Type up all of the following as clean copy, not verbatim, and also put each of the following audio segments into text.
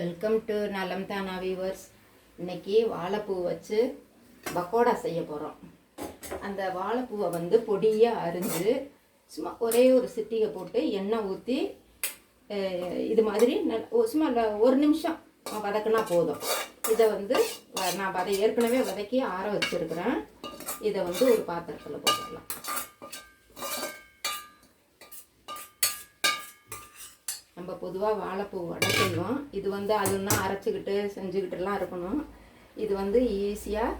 Welcome to நலம் தானா viewers. இன்றைக்கி வாழைப்பூ வச்சு பக்கோடா செய்ய போகிறோம். அந்த வாழைப்பூவை வந்து பொடியாக அரிஞ்சு சும்மா ஒரே ஒரு சிட்டிகை போட்டு எண்ணெய் ஊற்றி இது மாதிரி சும்மா ஒரு நிமிஷம் வதக்குனா போதும். இதை வந்து நான் ஏற்கனவே வதக்கி ஆற வச்சுருக்கிறேன். இதை வந்து ஒரு பாத்திரத்தில் போட்டுக்கலாம். நம்ம பொதுவாக வாழைப்பூ வடை செய்வோம். இது வந்து அதுன்னா அரைச்சிக்கிட்டு செஞ்சுக்கிட்டுலாம் இருக்கணும். இது வந்து ஈஸியாக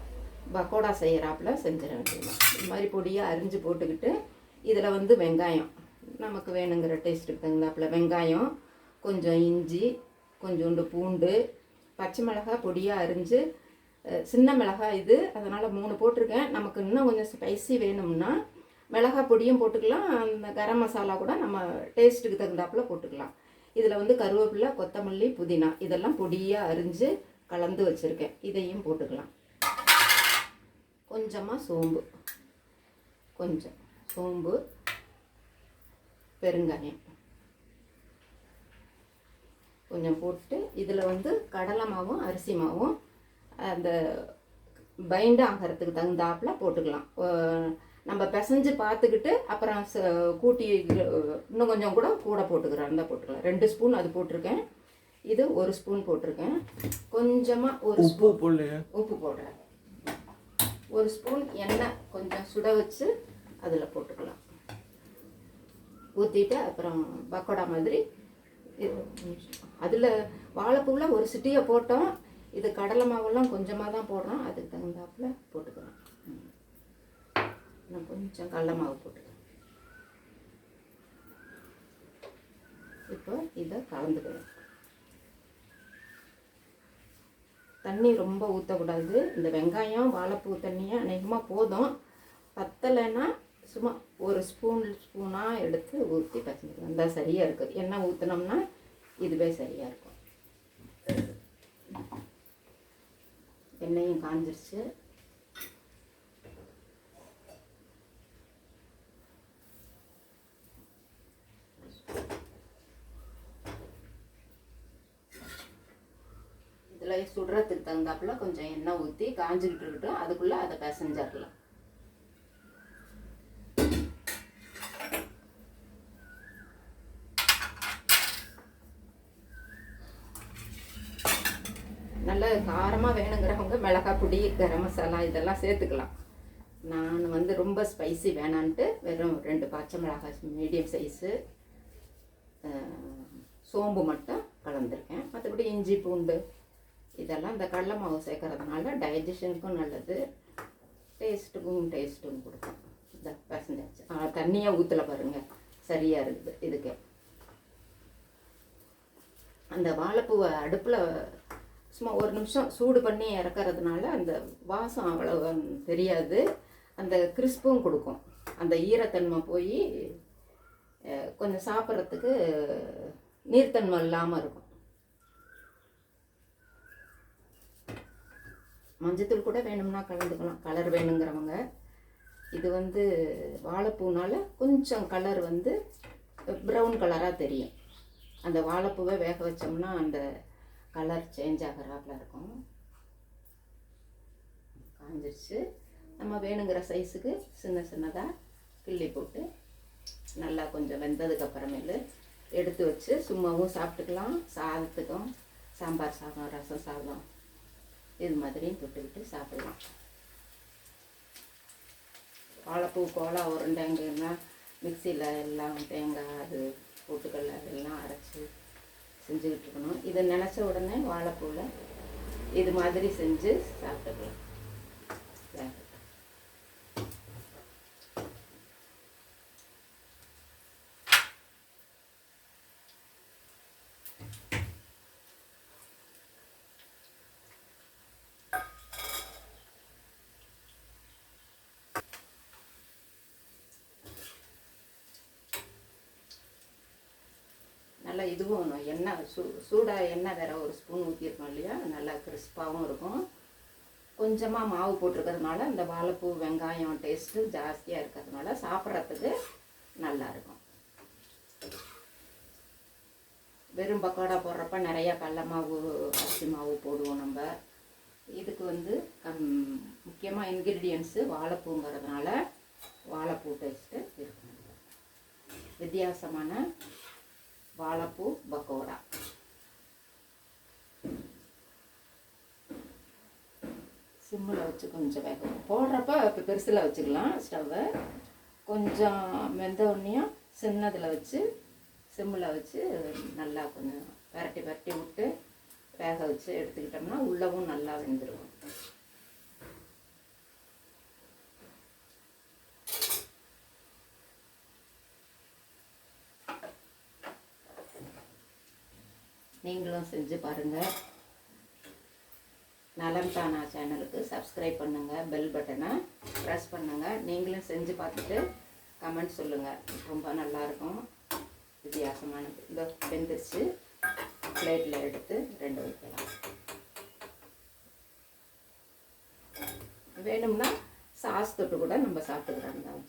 பக்கோடா செய்கிறாப்புல செஞ்சிட வேண்டியது. இது மாதிரி பொடியாக அரிஞ்சு போட்டுக்கிட்டு இதில் வந்து வெங்காயம் நமக்கு வேணுங்கிற டேஸ்ட்டுக்கு தகுந்தாப்புல வெங்காயம், கொஞ்சம் இஞ்சி, கொஞ்சோண்டு பூண்டு, பச்சை மிளகாய் பொடியாக அரிஞ்சு, சின்ன மிளகாய் இது அதனால் 3 போட்டிருக்கேன். நமக்கு இன்னும் கொஞ்சம் ஸ்பைசி வேணும்னா மிளகாய் பொடியும் போட்டுக்கலாம். அந்த கரம் மசாலா கூட நம்ம டேஸ்ட்டுக்கு தகுந்தாப்புல போட்டுக்கலாம். இதில் வந்து கருவேப்பிலை, கொத்தமல்லி, புதினா இதெல்லாம் பொடியாக அரிஞ்சு கலந்து வச்சுருக்கேன். இதையும் போட்டுக்கலாம். கொஞ்சமாக சோம்பு, பெருங்காயம் கொஞ்சம் போட்டு இதில் வந்து கடலை மாவும் அரிசி மாவும் அந்த பைண்ட் ஆகிறதுக்கு தகுந்தாப்பில் போட்டுக்கலாம். நம்ம பிசைஞ்சு பார்த்துக்கிட்டு அப்புறம் கூட்டி இன்னும் கொஞ்சம் கூட போட்டுக்கிறேன். இருந்தால் போட்டுக்கலாம். 2 ஸ்பூன் அது போட்டிருக்கேன். இது 1 ஸ்பூன் போட்டிருக்கேன். கொஞ்சமாக உப்பு போடுறேன். 1 ஸ்பூன் எண்ணெய் கொஞ்சம் சுட வச்சு அதில் போட்டுக்கலாம். ஊற்றிட்டு அப்புறம் பக்கோடா மாதிரி அதில் வாழைப்பூவில் ஒரு சிட்டியை போட்டோம். இது கடலை மாவெல்லாம் கொஞ்சமாக தான் போடுறோம். அதுக்கு தகுந்தாப்பில் போட்டுக்கிறோம். நான் கொஞ்சம் கடலை மாவு போட்டுக்கிறேன். இப்போ இதை கலந்துக்கிறேன். தண்ணி ரொம்ப ஊற்றக்கூடாது. இந்த வெங்காயம் வாழைப்பூ தண்ணியை அநேகமாக போதும். பத்தலைன்னா சும்மா ஒரு ஸ்பூனாக எடுத்து ஊற்றி பச்சைக்கலாம். இருந்தால் சரியாக இருக்குது. எண்ணெய் ஊற்றினோம்னா இதுவே சரியாக இருக்கும். எண்ணெயும் காஞ்சிருச்சு. இதில் சுடுறதுக்கு தகுந்தாப்புல கொஞ்சம் எண்ணெய் ஊற்றி காஞ்சிக்கிட்டு இருக்கட்டும். அதுக்குள்ளே அதை பிசைஞ்சிடலாம். நல்ல காரமாக வேணுங்கிறவங்க மிளகாய் பொடி, கரம் மசாலா இதெல்லாம் சேர்த்துக்கலாம். நான் வந்து ரொம்ப ஸ்பைசி வேணான்ட்டு வெறும் 2 பச்சை மிளகாய் மீடியம் சைஸு சோம்பு மட்டும் கலந்துருக்கேன். மற்றபடி இஞ்சி, பூண்டு இதெல்லாம் இந்த கடலை மாவு சேர்க்கறதுனால டைஜஷனுக்கும் நல்லது, டேஸ்ட்டும் கொடுக்கும். இந்த பசஞ்சாச்சு. தண்ணியாக ஊற்றலை பாருங்கள், சரியாக இருக்குது. இதுக்கு அந்த வாழைப்பூவை அடுப்பில் சும்மா ஒரு நிமிஷம் சூடு பண்ணி இறக்கறதுனால அந்த வாசம் அவ்வளோ தெரியாது. அந்த கிறிஸ்பும் கொடுக்கும். அந்த ஈரத்தன்மை போய் கொஞ்சம் சாப்பிட்றதுக்கு நீர்த்தன்மை இல்லாமல் இருக்கும். மஞ்சத்தூள் கூட வேணும்னா கலந்துக்கலாம், கலர் வேணுங்கிறவங்க. இது வந்து வாழைப்பூனால் கொஞ்சம் கலர் வந்து ப்ரௌன் கலராக தெரியும். அந்த வாழைப்பூவை வேக வச்சோம்னா அந்த கலர் சேஞ்ச் ஆகிறாப்புல இருக்கும். காஞ்சிருச்சு. நம்ம வேணுங்கிற சைஸுக்கு சின்னதாக கிள்ளி போட்டு நல்லா கொஞ்சம் வெந்ததுக்கப்புறமேலு எடுத்து வச்சு சும்மாவும் சாப்பிட்டுக்கலாம். சாதத்துக்கும் சாம்பார் சாதம், ரசம் சாதம் இது மாதிரியும் தொட்டுக்கிட்டு சாப்பிடலாம். வாழைப்பூ கோலா உருண்டைங்கன்னா மிக்சியில் எல்லாம் தேங்காய் அது பொட்டுக்கடலை அதெல்லாம் அரைச்சி செஞ்சுக்கிட்டு இருக்கணும். இதை நினச்ச உடனே வாழைப்பூவில் இது மாதிரி செஞ்சு சாப்பிட்டுக்கலாம். நல்லா இதுவும் எண்ணெய் சூடாக எண்ணெய் வேறு 1 ஸ்பூன் ஊற்றிருக்கோம் இல்லையா, நல்லா கிறிஸ்பாகவும் இருக்கும். கொஞ்சமாக மாவு போட்டிருக்கிறதுனால இந்த வாழைப்பூ வெங்காயம் டேஸ்ட்டு ஜாஸ்தியாக இருக்கிறதுனால சாப்பிட்றதுக்கு நல்லாயிருக்கும். வெறும் பக்கோடா போடுறப்ப நிறையா கடல மாவு அரிசி மாவு போடுவோம் நம்ம. இதுக்கு வந்து முக்கியமாக இன்க்ரீடியன்ஸு வாழைப்பூங்கிறதுனால வாழைப்பூ டேஸ்ட்டு இருக்கும். வித்தியாசமான வாழைப்பூ பக்கோடா. சிம்மில் வச்சு கொஞ்சம் வேகும். போடுறப்ப இப்போ பெருசில் வச்சுக்கலாம் ஸ்டவ்வை. கொஞ்சம் வெந்தோடனையும் சின்னதில் வச்சு சிம்மில் வச்சு நல்லா கொஞ்சம் பரட்டி விட்டு வேக வச்சு எடுத்துக்கிட்டோம்னா உள்ளவும் நல்லா வெந்துடும். நீங்களும் செஞ்சு பாருங்கள். நலம் தானா சேனலுக்கு சப்ஸ்கிரைப் பண்ணுங்கள், பெல் பட்டனை ப்ரெஸ் பண்ணுங்கள். நீங்களும் செஞ்சு பார்த்துட்டு கமெண்ட் சொல்லுங்கள். ரொம்ப நல்லாயிருக்கும், வித்தியாசமானது. இந்த வெந்துருச்சு. பிளேட்டில் எடுத்து 2 வைக்கலாம். வேணும்னா சாஸ் தொட்டு கூட நம்ம சாப்பிட்டுக்கிறோம்.